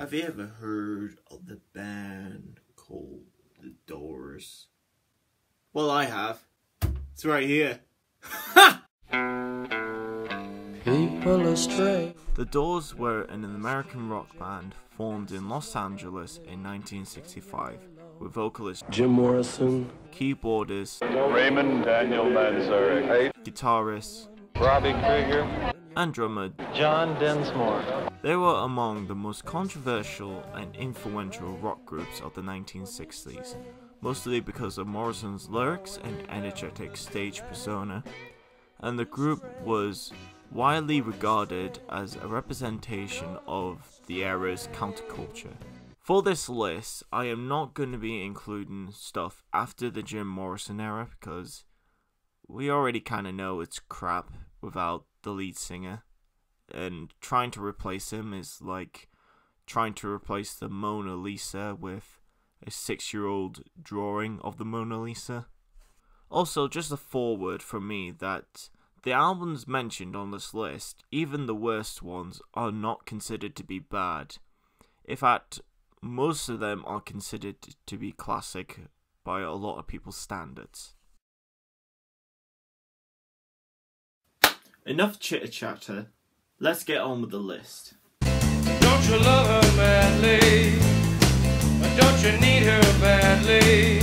Have you ever heard of the band called The Doors? Well, I have. It's right here. Ha! People astray. The Doors were an American rock band formed in Los Angeles in 1965 with vocalist Jim Morrison, keyboardist Raymond Daniel Manzarek, guitarist Robbie Krieger, and drummer John Densmore. They were among the most controversial and influential rock groups of the 1960s, mostly because of Morrison's lyrics and energetic stage persona, and the group was widely regarded as a representation of the era's counterculture. For this list, I am not going to be including stuff after the Jim Morrison era because we already kind of know it's crap without the lead singer. And trying to replace him is like trying to replace the Mona Lisa with a 6-year-old drawing of the Mona Lisa. Also, just a foreword from me that the albums mentioned on this list, even the worst ones, are not considered to be bad. In fact, most of them are considered to be classic by a lot of people's standards. Enough chitter-chatter. Let's get on with the list. Don't you love her madly? Or don't you need her badly?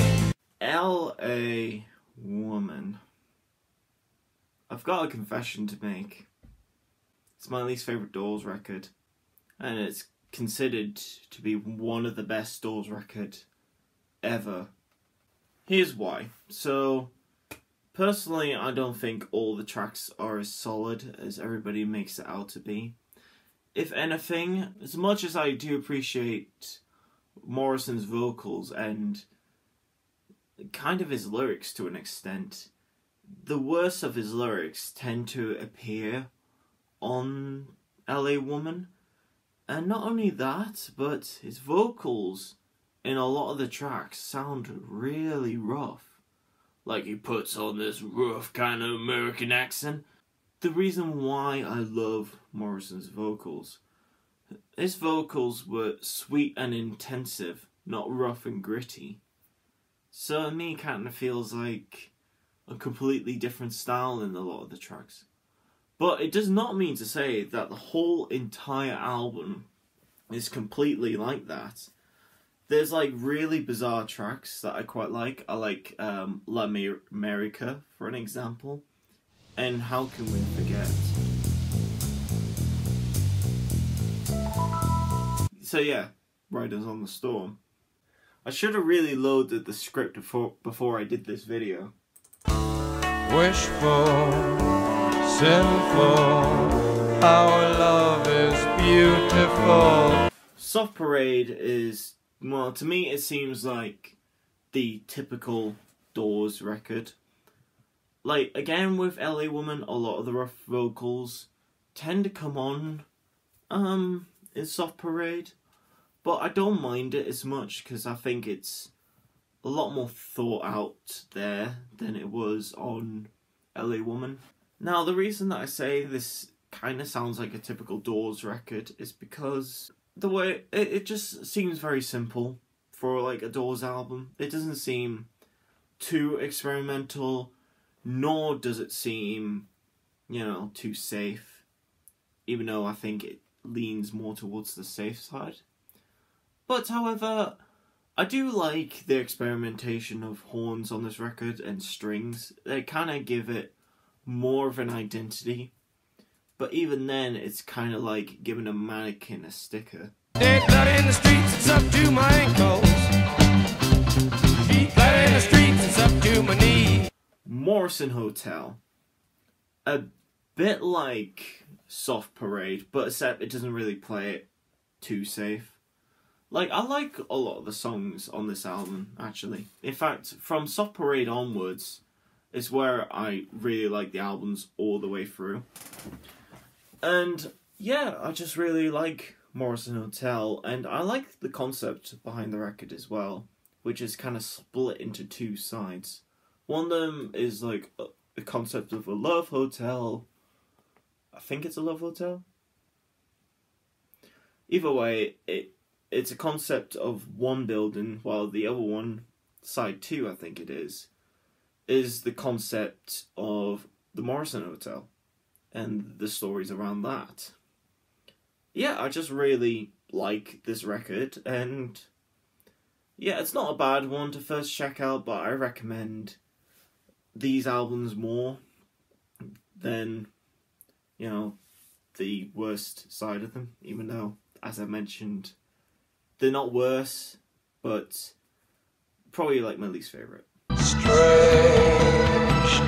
L.A. Woman. I've got a confession to make. It's my least favourite Doors record. And it's considered to be one of the best Doors record ever. Here's why. So, personally, I don't think all the tracks are as solid as everybody makes it out to be. If anything, as much as I do appreciate Morrison's vocals and kind of his lyrics to an extent, the worst of his lyrics tend to appear on LA Woman. And not only that, but his vocals in a lot of the tracks sound really rough. Like he puts on this rough kind of American accent. The reason why I love Morrison's vocals, his vocals were sweet and intensive, not rough and gritty. So to me it kind of feels like a completely different style in a lot of the tracks. But it does not mean to say that the whole entire album is completely like that. There's like really bizarre tracks that I quite like. I like La America, for an example. And How Can We Forget? So yeah, Riders on the Storm. I should have really loaded the script before I did this video. Wishful, sinful, our love is beautiful. Soft Parade is, well, to me it seems like the typical Doors record. Like, again, with LA Woman, a lot of the rough vocals tend to come on in Soft Parade. But I don't mind it as much because I think it's a lot more thought out there than it was on LA Woman. Now, the reason that I say this kind of sounds like a typical Doors record is because the way it just seems very simple for like a Doors album. It doesn't seem too experimental, nor does it seem, you know, too safe, even though I think it leans more towards the safe side. But however, I do like the experimentation of horns on this record and strings. They kind of give it more of an identity. But even then, it's kind of like giving a mannequin a sticker. Dead blood in the streets, it's up to my ankles. Sheet blood in the streets, it's up to my knees. Morrison Hotel. A bit like Soft Parade, but except it doesn't really play it too safe. Like, I like a lot of the songs on this album, actually. In fact, from Soft Parade onwards is where I really like the albums all the way through. And yeah, I just really like Morrison Hotel, and I like the concept behind the record as well, which is kind of split into two sides. One of them is like a concept of a love hotel. I think it's a love hotel. Either way, it's a concept of one building, while the other one, side 2 I think it is the concept of the Morrison Hotel and the stories around that. Yeah, I just really like this record, and yeah, it's not a bad one to first check out, but I recommend these albums more than, you know, the worst side of them, even though, as I mentioned, they're not worse, but probably like my least favourite. Strange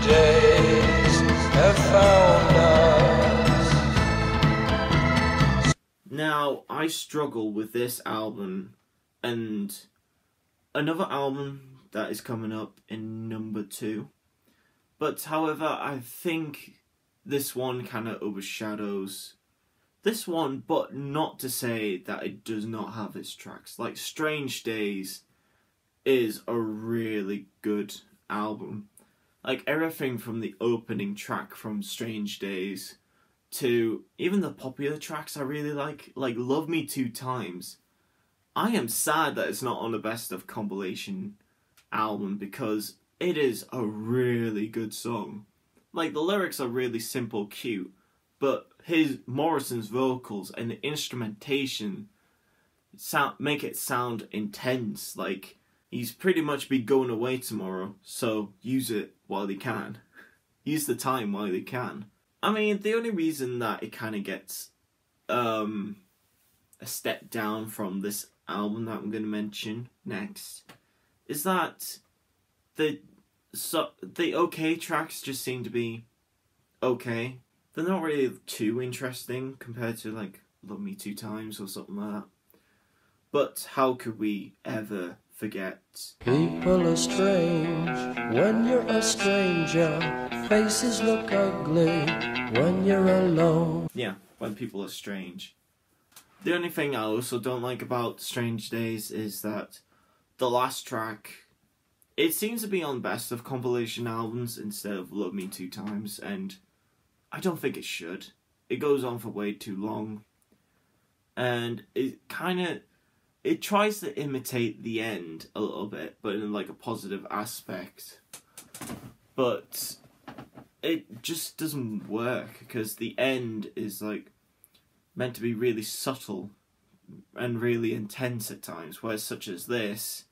days have found us. Now, I struggle with this album and another album that is coming up in number 2. But however, I think this one kind of overshadows this one, but not to say that it does not have its tracks. Like, Strange Days is a really good album. Like, everything from the opening track from Strange Days to even the popular tracks I really like Love Me 2 Times. I am sad that it's not on the best of compilation album because it is a really good song. Like, the lyrics are really simple, cute, but Morrison's vocals and the instrumentation make it sound intense. Like, he's pretty much be going away tomorrow, so use it while you can. Use the time while you can. I mean, the only reason that it kind of gets a step down from this album that I'm going to mention next is that the okay tracks just seem to be okay. They're not really too interesting compared to like Love Me 2 Times or something like that. But how could we ever forget? People are strange when you're a stranger. Faces look ugly when you're alone. Yeah, when people are strange. The only thing I also don't like about Strange Days is that the last track, it seems to be on best of compilation albums instead of Love Me 2 Times, and I don't think it should. It goes on for way too long, and it tries to imitate the end a little bit, but in like a positive aspect. But it just doesn't work because the end is like meant to be really subtle and really intense at times, whereas such as this,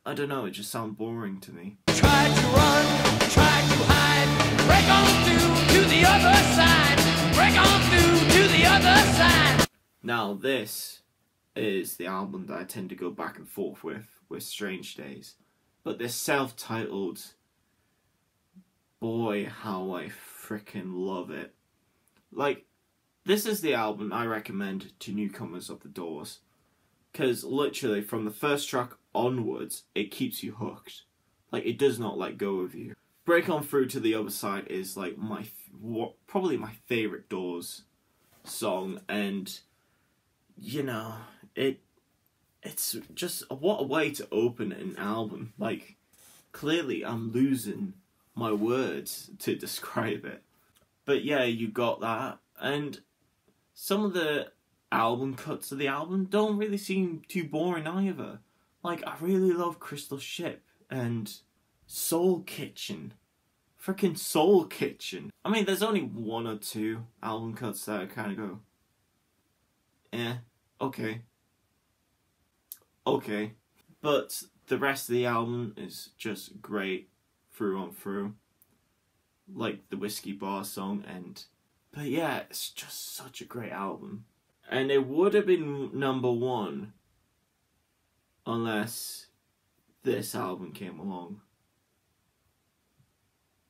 I don't know, it just sounds boring to me. Try to run, try to hide, break on through to the other side, break on through to the other side. Now this is the album that I tend to go back and forth with Strange Days. But this self-titled, boy, how I frickin' love it. Like, this is the album I recommend to newcomers of the Doors. Because literally, from the first track onwards, it keeps you hooked. Like, it does not let go of you. Break On Through to the Other Side is like probably my favourite Doors song. And, you know, it's just, what a way to open an album. Like, clearly I'm losing my words to describe it. But yeah, you got that. And some of the album cuts of the album don't really seem too boring either. Like, I really love Crystal Ship and Soul Kitchen. Freaking Soul Kitchen. I mean, there's only 1 or 2 album cuts that I kind of go, okay. Okay. But the rest of the album is just great through and through. Like the Whiskey Bar song but yeah, it's just such a great album. And it would have been number 1 unless this album came along.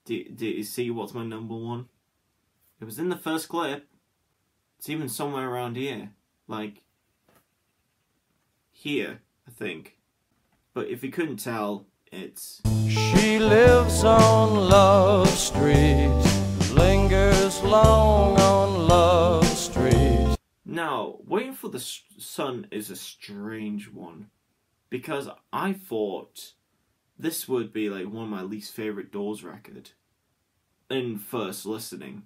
Did you see what's my number 1? It was in the first clip. It's even somewhere around here. Like, here, I think. But if you couldn't tell, it's... She lives on Love Street, lingers long on Love Street. Now, Waiting for the Sun is a strange one, because I thought this would be like one of my least favourite Doors record in first listening.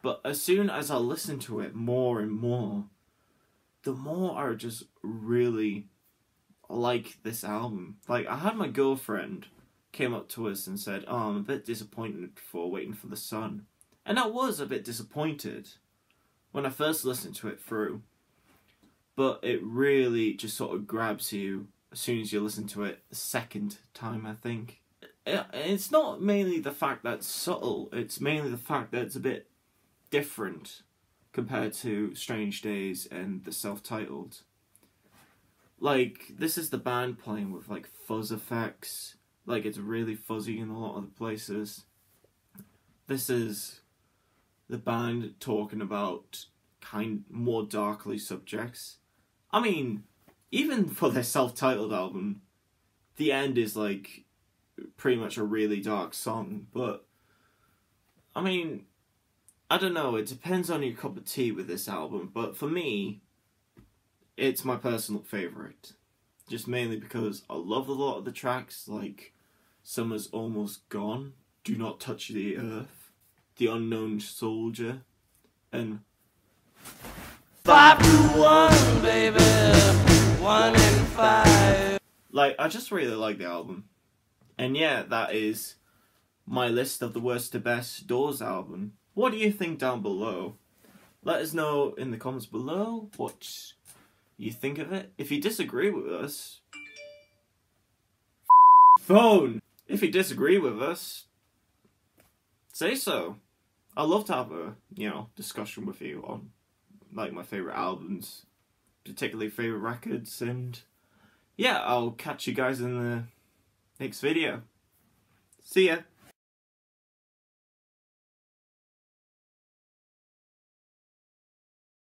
But as soon as I listened to it more and more, the more I just really like this album. Like, I had my girlfriend came up to us and said, "Oh, I'm a bit disappointed for Waiting for the Sun." And I was a bit disappointed when I first listened to it through. But it really just sort of grabs you as soon as you listen to it the second time, I think. It's not mainly the fact that it's subtle, it's mainly the fact that it's a bit different compared to Strange Days and the self-titled. Like, this is the band playing with, like, fuzz effects. Like, it's really fuzzy in a lot of the places. This is the band talking about more darkly subjects. I mean, even for their self-titled album, the end is, like, pretty much a really dark song, but, I mean, I don't know, it depends on your cup of tea with this album, but for me, it's my personal favourite. Just mainly because I love a lot of the tracks, like Summer's Almost Gone, Do Not Touch the Earth, The Unknown Soldier, and 5 to 1, baby, 1 and 5. Like, I just really like the album. And yeah, that is my list of the worst to best Doors album. What do you think down below? Let us know in the comments below what you think of it. If you disagree with us... phone! If you disagree with us, say so. I'd love to have a, discussion with you on, like, my favourite albums, particularly favourite records, and yeah, I'll catch you guys in the next video. See ya!